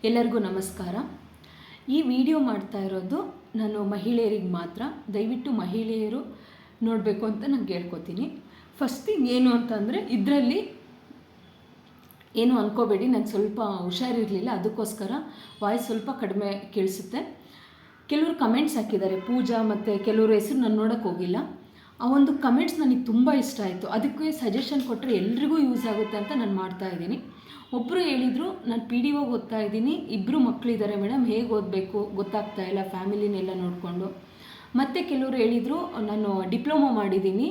ಎಲ್ಲರಿಗೂ ನಮಸ್ಕಾರ. ಈ ವಿಡಿಯೋ ಮಾಡ್ತಾ ಇರೋದು ನಾನು ಮಹಿಳೆಯರಿಗೆ ಮಾತ್ರ. ದಯವಿಟ್ಟು ಮಹಿಳೆಯರು ನೋಡಬೇಕು ಅಂತ ನಾನು ಕೇಳ್ಕೊತೀನಿ. ಫಸ್ಟ್ ಥಿಂಗ್ ಏನು ಅಂತಂದರೆ, ಇದರಲ್ಲಿ ಏನು ಅಂದ್ಕೋಬೇಡಿ, ನನಗೆ ಸ್ವಲ್ಪ ಹುಷಾರಿರಲಿಲ್ಲ, ಅದಕ್ಕೋಸ್ಕರ ವಾಯ್ಸ್ ಸ್ವಲ್ಪ ಕಡಿಮೆ ಕೇಳಿಸುತ್ತೆ. ಕೆಲವರು ಕಮೆಂಟ್ಸ್ ಹಾಕಿದ್ದಾರೆ ಪೂಜಾ, ಮತ್ತು ಕೆಲವರು ಹೆಸರು ನಾನು ನೋಡೋಕ್ಕೆ ಹೋಗಿಲ್ಲ. ಆ ಒಂದು ಕಮೆಂಟ್ಸ್ ನನಗೆ ತುಂಬ ಇಷ್ಟ ಆಯಿತು. ಅದಕ್ಕೆ ಸಜೆಷನ್ ಕೊಟ್ಟರೆ ಎಲ್ರಿಗೂ ಯೂಸ್ ಆಗುತ್ತೆ ಅಂತ ನಾನು ಮಾಡ್ತಾಯಿದ್ದೀನಿ. ಒಬ್ಬರು ಹೇಳಿದರು, ನಾನು PDO ಓದ್ತಾ ಇದ್ದೀನಿ, ಇಬ್ಬರು ಮಕ್ಕಳಿದ್ದಾರೆ ಮೇಡಮ್, ಹೇಗೆ ಓದಬೇಕು ಗೊತ್ತಾಗ್ತಾ ಇಲ್ಲ ಫ್ಯಾಮಿಲಿನೆಲ್ಲ ನೋಡಿಕೊಂಡು. ಮತ್ತು ಕೆಲವರು ಹೇಳಿದರು, ನಾನು ಡಿಪ್ಲೊಮಾ ಮಾಡಿದ್ದೀನಿ,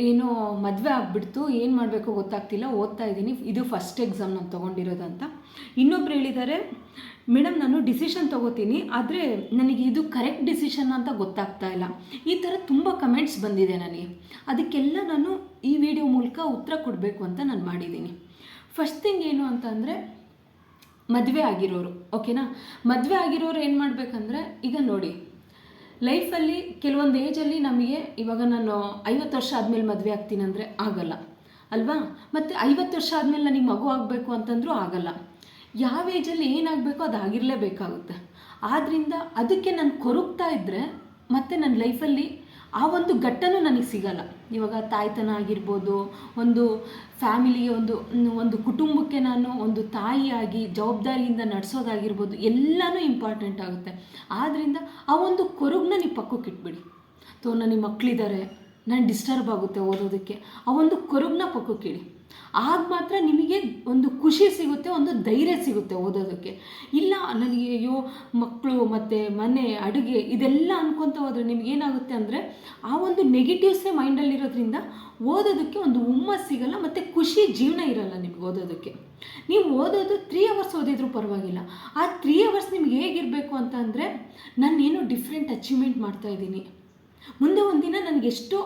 ಏನೋ ಮದುವೆ ಆಗಿಬಿಡ್ತು, ಏನು ಮಾಡಬೇಕು ಗೊತ್ತಾಗ್ತಿಲ್ಲ, ಓದ್ತಾ ಇದ್ದೀನಿ, ಇದು ಫಸ್ಟ್ ಎಕ್ಸಾಮ್ ನಾನು ತೊಗೊಂಡಿರೋದಂತ. ಇನ್ನೊಬ್ರು ಹೇಳಿದ್ದಾರೆ, ಮೇಡಮ್ ನಾನು ಡಿಸಿಷನ್ ತೊಗೋತೀನಿ, ಆದರೆ ನನಗೆ ಇದು ಕರೆಕ್ಟ್ ಡಿಸಿಷನ್ ಅಂತ ಗೊತ್ತಾಗ್ತಾ ಇಲ್ಲ. ಈ ಥರ ತುಂಬ ಕಮೆಂಟ್ಸ್ ಬಂದಿದೆ ನನಗೆ. ಅದಕ್ಕೆಲ್ಲ ನಾನು ಈ ವಿಡಿಯೋ ಮೂಲಕ ಉತ್ತರ ಕೊಡಬೇಕು ಅಂತ ನಾನು ಮಾಡಿದ್ದೀನಿ. ಫಸ್ಟ್ ಥಿಂಗ್ ಏನು ಅಂತಂದರೆ, ಮದುವೆ ಆಗಿರೋರು, ಓಕೆನಾ? ಮದುವೆ ಆಗಿರೋರು ಏನು ಮಾಡಬೇಕಂದ್ರೆ, ಈಗ ನೋಡಿ, ಲೈಫಲ್ಲಿ ಕೆಲವೊಂದು ಏಜಲ್ಲಿ ನಮಗೆ, ಇವಾಗ ನಾನು 50 ವರ್ಷ ಆದಮೇಲೆ ಮದುವೆ ಆಗ್ತೀನಿ ಅಂದರೆ ಆಗಲ್ಲ ಅಲ್ವಾ? ಮತ್ತು 50 ವರ್ಷ ಆದಮೇಲೆ ನನಗೆ ಮಗು ಆಗಬೇಕು ಅಂತಂದರೂ ಆಗಲ್ಲ. ಯಾವ ಏಜಲ್ಲಿ ಏನಾಗಬೇಕೋ ಅದು ಆಗಿರಲೇಬೇಕಾಗುತ್ತೆ. ಆದ್ದರಿಂದ ಅದಕ್ಕೆ ನಾನು ಕೊರಗ್ತಾ ಇದ್ದರೆ ಮತ್ತು ನನ್ನ ಲೈಫಲ್ಲಿ ಆ ಒಂದು ಘಟ್ಟನೂ ನನಗೆ ಸಿಗಲ್ಲ. ಇವಾಗ ತಾಯ್ತನ ಆಗಿರ್ಬೋದು, ಒಂದು ಫ್ಯಾಮಿಲಿಗೆ ಒಂದು ಕುಟುಂಬಕ್ಕೆ ನಾನು ಒಂದು ತಾಯಿಯಾಗಿ ಜವಾಬ್ದಾರಿಯಿಂದ ನಡೆಸೋದಾಗಿರ್ಬೋದು, ಎಲ್ಲನೂ ಇಂಪಾರ್ಟೆಂಟ್ ಆಗುತ್ತೆ. ಆದ್ದರಿಂದ ಆ ಒಂದು ಕೊರಗನ್ನ ನೀವು ಪಕ್ಕಕ್ಕೆ ಇಟ್ಬಿಡಿ. ನನಗೆ ಮಕ್ಕಳಿದ್ದಾರೆ, ನಾನು ಡಿಸ್ಟರ್ಬ್ ಆಗುತ್ತೆ ಓದೋದಕ್ಕೆ, ಆ ಒಂದು ಕೊರಗನ್ನ ಪಕ್ಕಕ್ಕಿಡಿ. ಆಗ ಮಾತ್ರ ನಿಮಗೆ ಒಂದು ಖುಷಿ ಸಿಗುತ್ತೆ, ಒಂದು ಧೈರ್ಯ ಸಿಗುತ್ತೆ ಓದೋದಕ್ಕೆ. ಇಲ್ಲ ನನಗೆ ಅಯ್ಯೋ ಮಕ್ಕಳು ಮತ್ತು ಮನೆ ಅಡುಗೆ ಇದೆಲ್ಲ ಅನ್ಕೊತ ಹೋದರೆ ನಿಮಗೇನಾಗುತ್ತೆ ಅಂದರೆ, ಆ ಒಂದು ನೆಗೆಟಿವ್ಸೇ ಮೈಂಡಲ್ಲಿರೋದ್ರಿಂದ ಓದೋದಕ್ಕೆ ಒಂದು ಹುಮ್ಮಸ್ಸು ಸಿಗಲ್ಲ, ಮತ್ತು ಖುಷಿ ಜೀವನ ಇರಲ್ಲ ನಿಮ್ಗೆ ಓದೋದಕ್ಕೆ. ನೀವು ಓದೋದು 3 ಅವರ್ಸ್ ಓದಿದ್ರೂ ಪರವಾಗಿಲ್ಲ. ಆ 3 ಅವರ್ಸ್ ನಿಮ್ಗೆ ಹೇಗಿರಬೇಕು ಅಂತ ಅಂದರೆ, ನಾನೇನೋ ಡಿಫ್ರೆಂಟ್ ಅಚೀವ್ಮೆಂಟ್ ಮಾಡ್ತಾಯಿದ್ದೀನಿ, ಮುಂದೆ ಒಂದಿನ ನನಗೆಷ್ಟೋ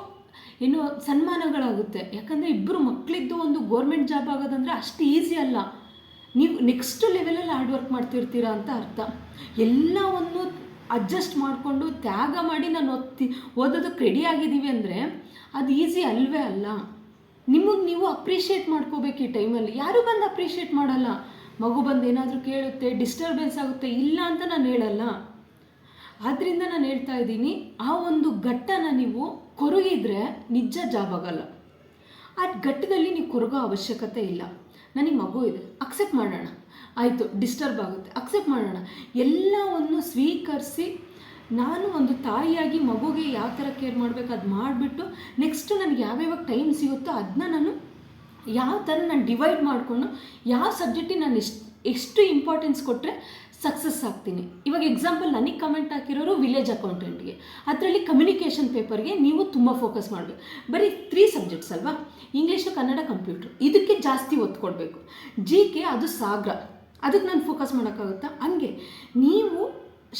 ಏನೋ ಸನ್ಮಾನಗಳಾಗುತ್ತೆ. ಯಾಕಂದರೆ ಇಬ್ಬರು ಮಕ್ಕಳಿದ್ದು ಒಂದು ಗೋರ್ಮೆಂಟ್ ಜಾಬ್ ಆಗೋದಂದರೆ ಅಷ್ಟು ಈಸಿ ಅಲ್ಲ. ನೀವು ನೆಕ್ಸ್ಟ್ ಲೆವೆಲಲ್ಲಿ ಹಾರ್ಡ್ ವರ್ಕ್ ಮಾಡ್ತಿರ್ತೀರ ಅಂತ ಅರ್ಥ. ಎಲ್ಲವನ್ನು ಅಡ್ಜಸ್ಟ್ ಮಾಡಿಕೊಂಡು ತ್ಯಾಗ ಮಾಡಿ ನಾನು ಓದೋದಕ್ಕೆ ರೆಡಿ ಆಗಿದ್ದೀವಿ ಅಂದರೆ ಅದು ಈಸಿ ಅಲ್ವೇ ಅಲ್ಲ. ನಿಮಗೆ ನೀವು ಅಪ್ರಿಷಿಯೇಟ್ ಮಾಡ್ಕೋಬೇಕು ಈ ಟೈಮಲ್ಲಿ. ಯಾರೂ ಬಂದು ಅಪ್ರಿಷಿಯೇಟ್ ಮಾಡಲ್ಲ. ಮಗು ಬಂದು ಏನಾದರೂ ಕೇಳುತ್ತೆ, ಡಿಸ್ಟರ್ಬೆನ್ಸ್ ಆಗುತ್ತೆ, ಇಲ್ಲ ಅಂತ ನಾನು ಹೇಳಲ್ಲ. ಆದ್ದರಿಂದ ನಾನು ಹೇಳ್ತಾ ಇದ್ದೀನಿ, ಆ ಒಂದು ಘಟ್ಟನ ನೀವು ಕೊರಗಿದ್ರೆ ನಿಜ ಜಾಬ್ ಆಗಲ್ಲ. ಆ ಘಟ್ಟದಲ್ಲಿ ನೀವು ಕೊರಗೋ ಅವಶ್ಯಕತೆ ಇಲ್ಲ. ನನಗೆ ಮಗು ಇದೆ, ಅಕ್ಸೆಪ್ಟ್ ಮಾಡೋಣ, ಆಯಿತು ಡಿಸ್ಟರ್ಬ್ ಆಗುತ್ತೆ, ಅಕ್ಸೆಪ್ಟ್ ಮಾಡೋಣ. ಎಲ್ಲವನ್ನು ಸ್ವೀಕರಿಸಿ, ನಾನು ಒಂದು ತಾಯಿಯಾಗಿ ಮಗುಗೆ ಯಾವ ಥರ ಕೇರ್ ಮಾಡಬೇಕು ಅದು ಮಾಡಿಬಿಟ್ಟು, ನೆಕ್ಸ್ಟು ನನಗೆ ಯಾವ್ಯಾವ ಟೈಮ್ ಸಿಗುತ್ತೋ ಅದನ್ನ ನಾನು ಯಾವ ಥರ ನಾನು ಡಿವೈಡ್ ಮಾಡಿಕೊಂಡು, ಯಾವ ಸಬ್ಜೆಕ್ಟಿಗೆ ನಾನು ಎಷ್ಟು ಇಂಪಾರ್ಟೆನ್ಸ್ ಕೊಟ್ಟರೆ ಸಕ್ಸಸ್ ಆಗ್ತೀನಿ. ಇವಾಗ ಎಕ್ಸಾಂಪಲ್, ನನಗೆ ಕಮೆಂಟ್ ಹಾಕಿರೋರು ವಿಲೇಜ್ ಅಕೌಂಟೆಂಟ್ಗೆ, ಅದರಲ್ಲಿ ಕಮ್ಯುನಿಕೇಷನ್ ಪೇಪರ್ಗೆ ನೀವು ತುಂಬ ಫೋಕಸ್ ಮಾಡಬೇಕು. ಬರೀ 3 ಸಬ್ಜೆಕ್ಟ್ಸ್ ಅಲ್ವಾ? ಇಂಗ್ಲೀಷು, ಕನ್ನಡ, ಕಂಪ್ಯೂಟ್ರ್, ಇದಕ್ಕೆ ಜಾಸ್ತಿ ಒತ್ತು ಕೊಡಬೇಕು. GK ಅದು ಸಾಗರ, ಅದಕ್ಕೆ ನಾನು ಫೋಕಸ್ ಮಾಡೋಕ್ಕಾಗುತ್ತಾ? ಹಂಗೆ ನೀವು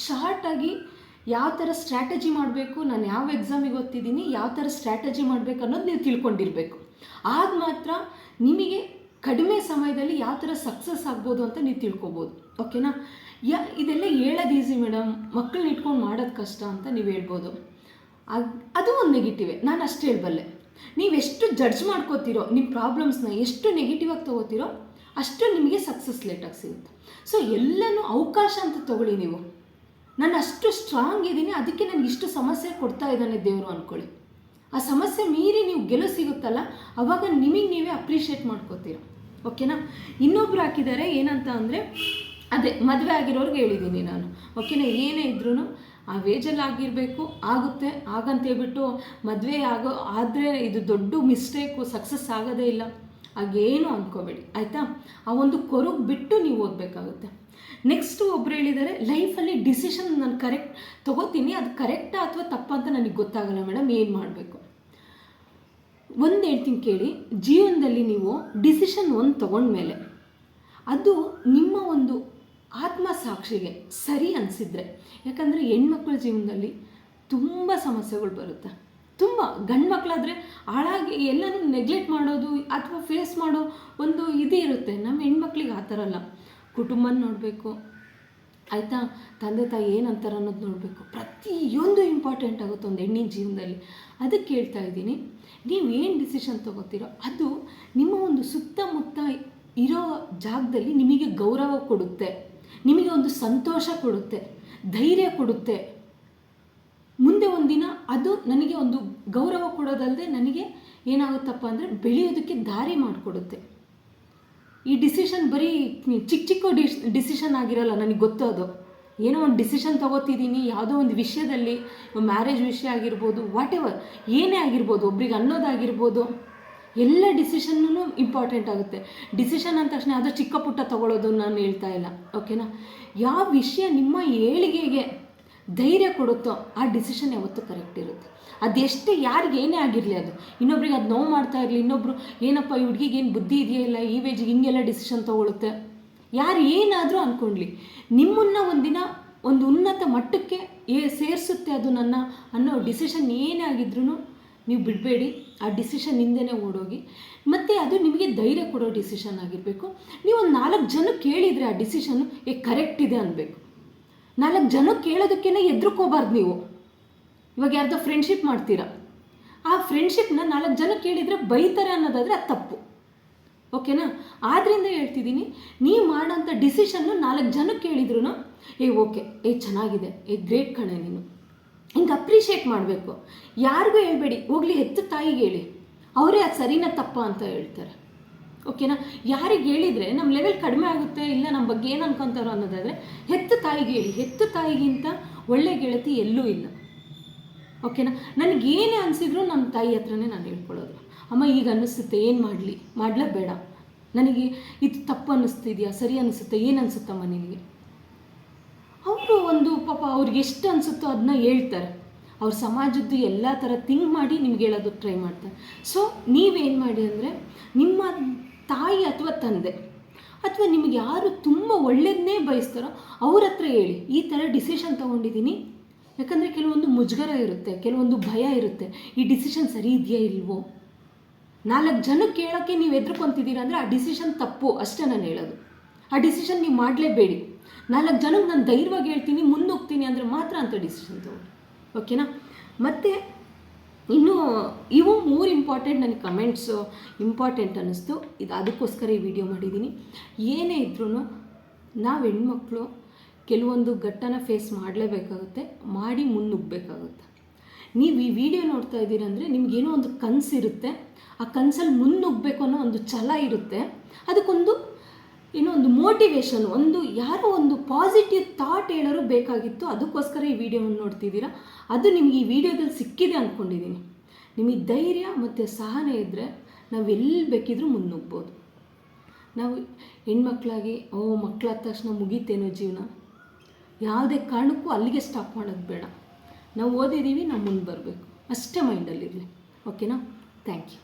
ಶಾರ್ಟಾಗಿ ಯಾವ ಥರ ಸ್ಟ್ರಾಟಜಿ ಮಾಡಬೇಕು, ನಾನು ಯಾವ ಎಕ್ಸಾಮಿಗೆ ಓದ್ತಿದ್ದೀನಿ, ಯಾವ ಥರ ಸ್ಟ್ರಾಟಜಿ ಮಾಡಬೇಕು ಅನ್ನೋದು ನೀವು ತಿಳ್ಕೊಂಡಿರಬೇಕು. ಆಗ ಮಾತ್ರ ನಿಮಗೆ ಕಡಿಮೆ ಸಮಯದಲ್ಲಿ ಯಾವ ಥರ ಸಕ್ಸಸ್ ಆಗ್ಬೋದು ಅಂತ ನೀವು ತಿಳ್ಕೊಬೋದು, ಓಕೆನಾ? ಇದೆಲ್ಲ ಹೇಳೋದು ಈಸಿ ಮೇಡಮ್, ಮಕ್ಕಳನ್ನ ಇಟ್ಕೊಂಡು ಮಾಡೋದು ಕಷ್ಟ ಅಂತ ನೀವು ಹೇಳ್ಬೋದು. ಅದು ಒಂದು ನೆಗೆಟಿವೇ, ನಾನು ಅಷ್ಟು ಹೇಳಬಲ್ಲೆ. ನೀವೆಷ್ಟು ಜಡ್ಜ್ ಮಾಡ್ಕೋತೀರೋ, ನಿಮ್ಮ ಪ್ರಾಬ್ಲಮ್ಸ್ನ ಎಷ್ಟು ನೆಗೆಟಿವ್ ಆಗಿ ತೊಗೋತೀರೋ ಅಷ್ಟು ನಿಮಗೆ ಸಕ್ಸಸ್ ಲೇಟಾಗಿ ಸಿಗುತ್ತೆ. ಸೊ ಎಲ್ಲನೂ ಅವಕಾಶ ಅಂತ ತೊಗೊಳ್ಳಿ ನೀವು. ನಾನು ಅಷ್ಟು ಸ್ಟ್ರಾಂಗ್ ಇದ್ದೀನಿ, ಅದಕ್ಕೆ ನನಗೆ ಇಷ್ಟು ಸಮಸ್ಯೆ ಕೊಡ್ತಾ ಇದ್ದಾನೆ ದೇವರು ಅಂದ್ಕೊಳ್ಳಿ. ಆ ಸಮಸ್ಯೆ ಮೀರಿ ನೀವು ಗೆಲುವು ಸಿಗುತ್ತಲ್ಲ, ಆವಾಗ ನಿಮಗೆ ನೀವೇ ಅಪ್ರಿಷಿಯೇಟ್ ಮಾಡ್ಕೋತೀರ, ಓಕೆನಾ? ಇನ್ನೊಬ್ರು ಹಾಕಿದ್ದಾರೆ ಏನಂತ ಅಂದರೆ, ಅದೇ ಮದುವೆ ಆಗಿರೋರ್ಗೆ ಹೇಳಿದ್ದೀನಿ ನಾನು, ಓಕೆನಾ? ಏನೇ ಇದ್ರೂ ಆ ವೇಜಲ್ಲಿ ಆಗಿರಬೇಕು, ಆಗುತ್ತೆ ಆಗಂತ ಹೇಳ್ಬಿಟ್ಟು ಮದುವೆ ಆದರೆ ಇದು ದೊಡ್ಡ ಮಿಸ್ಟೇಕು, ಸಕ್ಸಸ್ ಆಗೋದೇ ಇಲ್ಲ, ಹಾಗೇನು ಅಂದ್ಕೋಬೇಡಿ, ಆಯಿತಾ? ಆ ಒಂದು ಕೊರಗು ಬಿಟ್ಟು ನೀವು ಓದಬೇಕಾಗುತ್ತೆ. ನೆಕ್ಸ್ಟು ಒಬ್ರು ಹೇಳಿದ್ದಾರೆ, ಲೈಫಲ್ಲಿ ಡಿಸಿಷನ್ ನಾನು ಕರೆಕ್ಟ್ ತೊಗೋತೀನಿ, ಅದು ಕರೆಕ್ಟಾ ಅಥವಾ ತಪ್ಪಾ ಅಂತ ನನಗೆ ಗೊತ್ತಾಗಲ್ಲ ಮೇಡಮ್, ಏನು ಮಾಡಬೇಕು? ಒಂದು ಹೇಳ್ತೀನಿ ಕೇಳಿ, ಜೀವನದಲ್ಲಿ ನೀವು ಡಿಸಿಷನ್ ಒಂದು ತೊಗೊಂಡ್ಮೇಲೆ ಅದು ನಿಮ್ಮ ಒಂದು ಆತ್ಮಸಾಕ್ಷಿಗೆ ಸರಿ ಅನಿಸಿದರೆ, ಯಾಕಂದರೆ ಹೆಣ್ಮಕ್ಳ ಜೀವನದಲ್ಲಿ ತುಂಬ ಸಮಸ್ಯೆಗಳು ಬರುತ್ತೆ. ತುಂಬ ಗಂಡು ಮಕ್ಕಳಾದರೆ ಹಾಳಾಗಿ ಎಲ್ಲನೂ ನೆಗ್ಲೆಕ್ಟ್ ಮಾಡೋದು ಅಥವಾ ಫೇಸ್ ಮಾಡೋ ಒಂದು ಇದು ಇರುತ್ತೆ. ನಮ್ಮ ಹೆಣ್ಮಕ್ಳಿಗೆ ಆ ಥರ ಅಲ್ಲ. ಕುಟುಂಬನ ನೋಡಬೇಕು, ಆಯಿತಾ? ತಂದೆ ತಾಯಿ ಏನಂತಾರೆ ಅನ್ನೋದು ನೋಡಬೇಕು. ಪ್ರತಿಯೊಂದು ಇಂಪಾರ್ಟೆಂಟ್ ಆಗುತ್ತೆ ಒಂದು ಹೆಣ್ಣಿನ ಜೀವನದಲ್ಲಿ. ಅದಕ್ಕೆ ಹೇಳ್ತಾ ಇದ್ದೀನಿ, ನೀವೇನು ಡಿಸಿಷನ್ ತೊಗೋತೀರೋ ಅದು ನಿಮ್ಮ ಒಂದು ಸುತ್ತಮುತ್ತ ಇರೋ ಜಾಗದಲ್ಲಿ ನಿಮಗೆ ಗೌರವ ಕೊಡುತ್ತೆ. ನಿಮಗೆ ಒಂದು ಸಂತೋಷ ಕೊಡುತ್ತೆ, ಧೈರ್ಯ ಕೊಡುತ್ತೆ. ಮುಂದೆ ಒಂದಿನ ಅದು ನನಗೆ ಒಂದು ಗೌರವ ಕೊಡೋದಲ್ಲದೆ ನನಗೆ ಏನಾಗುತ್ತಪ್ಪ ಅಂದರೆ ಬೆಳೆಯೋದಕ್ಕೆ ದಾರಿ ಮಾಡಿಕೊಡುತ್ತೆ. ಈ ಡಿಸಿಷನ್ ಬರೀ ಚಿಕ್ಕ ಡಿಸಿಷನ್ ಆಗಿರಲ್ಲ, ನನಗೆ ಗೊತ್ತು ಅದು. ಏನೋ ಒಂದು ಡಿಸಿಷನ್ ತೊಗೋತಿದ್ದೀನಿ ಯಾವುದೋ ಒಂದು ವಿಷಯದಲ್ಲಿ, ಮ್ಯಾರೇಜ್ ವಿಷಯ ಆಗಿರ್ಬೋದು, ವಾಟ್ ಎವರ್ ಏನೇ ಆಗಿರ್ಬೋದು, ಒಬ್ರಿಗೆ ಅನ್ನೋದಾಗಿರ್ಬೋದು, ಎಲ್ಲ ಡಿಸಿಷನ್ನೂ ಇಂಪಾರ್ಟೆಂಟ್ ಆಗುತ್ತೆ. ಡಿಸಿಷನ್ ಅಂದ ತಕ್ಷಣ ಅದು ಚಿಕ್ಕ ಪುಟ್ಟ ತೊಗೊಳ್ಳೋದು ನಾನು ಹೇಳ್ತಾ ಇಲ್ಲ, ಓಕೆನಾ. ಯಾವ ವಿಷಯ ನಿಮ್ಮ ಏಳಿಗೆಗೆ ಧೈರ್ಯ ಕೊಡುತ್ತೋ ಆ ಡಿಸಿಷನ್ ಯಾವತ್ತೂ ಕರೆಕ್ಟ್ ಇರುತ್ತೆ. ಅದೆಷ್ಟೇ ಯಾರಿಗೆ ಏನೇ ಆಗಿರಲಿ, ಅದು ಇನ್ನೊಬ್ರಿಗೆ ಅದು ನೋವು ಮಾಡ್ತಾ ಇರಲಿ, ಇನ್ನೊಬ್ಬರು ಏನಪ್ಪ ಈ ಹುಡುಗಿಗೆ ಏನು ಬುದ್ಧಿ ಇದೆಯಾ ಇಲ್ಲ, ಈ ವೇಜಿಗೆ ಹಿಂಗೆಲ್ಲ ಡಿಸಿಷನ್ ತೊಗೊಳುತ್ತೆ, ಯಾರು ಏನಾದರೂ ಅಂದ್ಕೊಳ್ಳಿ, ನಿಮ್ಮನ್ನು ಒಂದಿನ ಒಂದು ಉನ್ನತ ಮಟ್ಟಕ್ಕೆ ಸೇರಿಸುತ್ತೆ ಅದು ನನ್ನ ಅನ್ನೋ ಡಿಸಿಷನ್ ಏನೇ ಆಗಿದ್ರೂ ನೀವು ಬಿಡಬೇಡಿ. ಆ ಡಿಸಿಷನ್ ಹಿಂದೆನೇ ಓಡೋಗಿ. ಮತ್ತು ಅದು ನಿಮಗೆ ಧೈರ್ಯ ಕೊಡೋ ಡಿಸಿಷನ್ ಆಗಿರಬೇಕು. ನೀವು ಒಂದು 4 ಜನಕ್ಕೆ ಕೇಳಿದರೆ ಆ ಡಿಸಿಷನ್ನು ಕರೆಕ್ಟ್ ಇದೆ ಅನ್ನಬೇಕು. 4 ಜನಕ್ಕೆ ಕೇಳೋದಕ್ಕೇ ಹೆದ್ರುಕೋಬಾರ್ದು ನೀವು. ಇವಾಗ ಯಾರ್ದೋ ಫ್ರೆಂಡ್ಶಿಪ್ ಮಾಡ್ತೀರಾ, ಆ ಫ್ರೆಂಡ್ಶಿಪ್ನ 4 ಜನಕ್ಕೆ ಕೇಳಿದರೆ ಬೈತಾರೆ ಅನ್ನೋದಾದರೆ ಅದು ತಪ್ಪು, ಓಕೆನಾ. ಆದ್ದರಿಂದ ಹೇಳ್ತಿದ್ದೀನಿ, ನೀವು ಮಾಡೋಂಥ ಡಿಸಿಷನ್ನು 4 ಜನಕ್ಕೆ ಕೇಳಿದ್ರು ಓಕೆ, ಚೆನ್ನಾಗಿದೆ, ಗ್ರೇಟ್ ಕಣೆ ನೀನು, ಹಿಂಗೆ ಅಪ್ರಿಷಿಯೇಟ್ ಮಾಡಬೇಕು. ಯಾರಿಗೂ ಹೇಳ್ಬೇಡಿ, ಹೋಗಲಿ ಹೆತ್ತ ತಾಯಿಗೆ ಹೇಳಿ, ಅವರೇ ಅದು ಸರಿನಾ ತಪ್ಪ ಅಂತ ಹೇಳ್ತಾರೆ, ಓಕೆನಾ. ಯಾರಿಗೆ ಹೇಳಿದರೆ ನಮ್ಮ ಲೆವೆಲ್ ಕಡಿಮೆ ಆಗುತ್ತೆ, ಇಲ್ಲ ನಮ್ಮ ಬಗ್ಗೆ ಏನು ಅನ್ಕೊತಾರೋ ಅನ್ನೋದಾದರೆ ಹೆತ್ತ ತಾಯಿಗೆ ಹೇಳಿ. ಹೆತ್ತ ತಾಯಿಗಿಂತ ಒಳ್ಳೆ ಗೆಳತಿ ಎಲ್ಲೂ ಇಲ್ಲ, ಓಕೆನಾ. ನನಗೇನೇ ಅನಿಸಿದ್ರು ನಮ್ಮ ತಾಯಿ ಹತ್ರನೇ ನಾನು ಹೇಳ್ಕೊಳ್ಳೋದು. ಅಮ್ಮ ಈಗ ಅನ್ನಿಸುತ್ತೆ, ಏನು ಮಾಡಲೇ ಬೇಡ, ನನಗೆ ಇದು ತಪ್ಪು ಅನ್ನಿಸ್ತಿದೆಯಾ, ಸರಿ ಅನ್ನಿಸುತ್ತೆ, ಏನು ಅನಿಸುತ್ತಮ್ಮ ನಿನಗೆ. ಅವರು ಒಂದು ಪಾಪ ಅವ್ರಿಗೆ ಎಷ್ಟು ಅನಿಸುತ್ತೋ ಅದನ್ನ ಹೇಳ್ತಾರೆ. ಅವ್ರ ಸಮಾಜದ್ದು ಎಲ್ಲ ಥರ ಥಿಂಕ್ ಮಾಡಿ ನಿಮ್ಗೆ ಹೇಳೋದಕ್ಕೆ ಟ್ರೈ ಮಾಡ್ತಾರೆ. ಸೊ ನೀವೇನು ಮಾಡಿ ಅಂದರೆ, ನಿಮ್ಮ ತಾಯಿ ಅಥವಾ ತಂದೆ ಅಥವಾ ನಿಮಗೆ ಯಾರು ತುಂಬ ಒಳ್ಳೇದನ್ನೇ ಬಯಸ್ತಾರೋ ಅವ್ರ ಹತ್ರ ಹೇಳಿ, ಈ ಥರ ಡಿಸಿಷನ್ ತೊಗೊಂಡಿದ್ದೀನಿ. ಯಾಕಂದರೆ ಕೆಲವೊಂದು ಮುಜುಗರ ಇರುತ್ತೆ, ಕೆಲವೊಂದು ಭಯ ಇರುತ್ತೆ, ಈ ಡಿಸಿಷನ್ ಸರಿ ಇದೆಯಾ ಇಲ್ವೋ. 4 ಜನಕ್ಕೆ ಕೇಳೋಕ್ಕೆ ನೀವು ಹೆದ್ರುಕೊಂತಿದ್ದೀರ ಅಂದರೆ ಆ ಡಿಸಿಷನ್ ತಪ್ಪು ಅಷ್ಟೇ ನಾನು ಹೇಳೋದು. ಆ ಡಿಸಿಷನ್ ನೀವು ಮಾಡಲೇಬೇಡಿ. 4 ಜನಕ್ಕೆ ನಾನು ಧೈರ್ಯವಾಗಿ ಹೇಳ್ತೀನಿ, ಮುನ್ನೋಗ್ತೀನಿ ಅಂದರೆ ಮಾತ್ರ ಅಂಥ ಡಿಸಿಷನ್ ತೊಗೊಳ್ಳಿ, ಓಕೆನಾ. ಮತ್ತು ಇನ್ನೂ ಇವು 3 ಇಂಪಾರ್ಟೆಂಟ್ ನನಗೆ ಕಮೆಂಟ್ಸು ಇಂಪಾರ್ಟೆಂಟ್ ಅನ್ನಿಸ್ತು. ಅದಕ್ಕೋಸ್ಕರ ಈ ವಿಡಿಯೋ ಮಾಡಿದ್ದೀನಿ. ಏನೇ ಇದ್ರೂ ನಾವು ಹೆಣ್ಮಕ್ಳು ಕೆಲವೊಂದು ಘಟ್ಟನ ಫೇಸ್ ಮಾಡಲೇಬೇಕಾಗುತ್ತೆ, ಮಾಡಿ ಮುನ್ನುಗ್ಗಬೇಕಾಗುತ್ತೆ. ನೀವು ಈ ವಿಡಿಯೋ ನೋಡ್ತಾ ಇದ್ದೀರಂದರೆ ನಿಮಗೇನೋ ಒಂದು ಕನಸಿರುತ್ತೆ, ಆ ಕನಸಲ್ಲಿ ಮುನ್ನುಗ್ಗಬೇಕು ಅನ್ನೋ ಒಂದು ಛಲ ಇರುತ್ತೆ. ಅದಕ್ಕೊಂದು ಏನೋ ಒಂದು ಮೋಟಿವೇಶನ್, ಯಾರೋ ಒಂದು ಪಾಸಿಟಿವ್ ಥಾಟ್ ಹೇಳೋರು ಬೇಕಾಗಿತ್ತು. ಅದಕ್ಕೋಸ್ಕರ ಈ ವಿಡಿಯೋವನ್ನು ನೋಡ್ತಿದ್ದೀರಾ. ಅದು ನಿಮಗೆ ಈ ವಿಡಿಯೋದಲ್ಲಿ ಸಿಕ್ಕಿದೆ ಅಂದ್ಕೊಂಡಿದ್ದೀನಿ. ನಿಮಗೆ ಧೈರ್ಯ ಮತ್ತು ಸಹನೆ ಇದ್ದರೆ ನಾವು ಎಲ್ಲಿ ಬೇಕಿದ್ರೂ ಮುನ್ನುಗ್ಬೋದು. ನಾವು ಹೆಣ್ಮಕ್ಳಾಗಿ ಮಕ್ಕಳಾದ ತಕ್ಷಣ ಮುಗೀತೇನೋ ಜೀವನ, ಯಾವುದೇ ಕಾರಣಕ್ಕೂ ಅಲ್ಲಿಗೆ ಸ್ಟಾಪ್ ಮಾಡೋದು ಬೇಡ. ನಾವು ಓದಿದ್ದೀವಿ, ನಾವು ಮುಂದೆ ಬರಬೇಕು ಅಷ್ಟೇ ಮೈಂಡಲ್ಲಿರಲಿ, ಓಕೆನಾ. Thank you.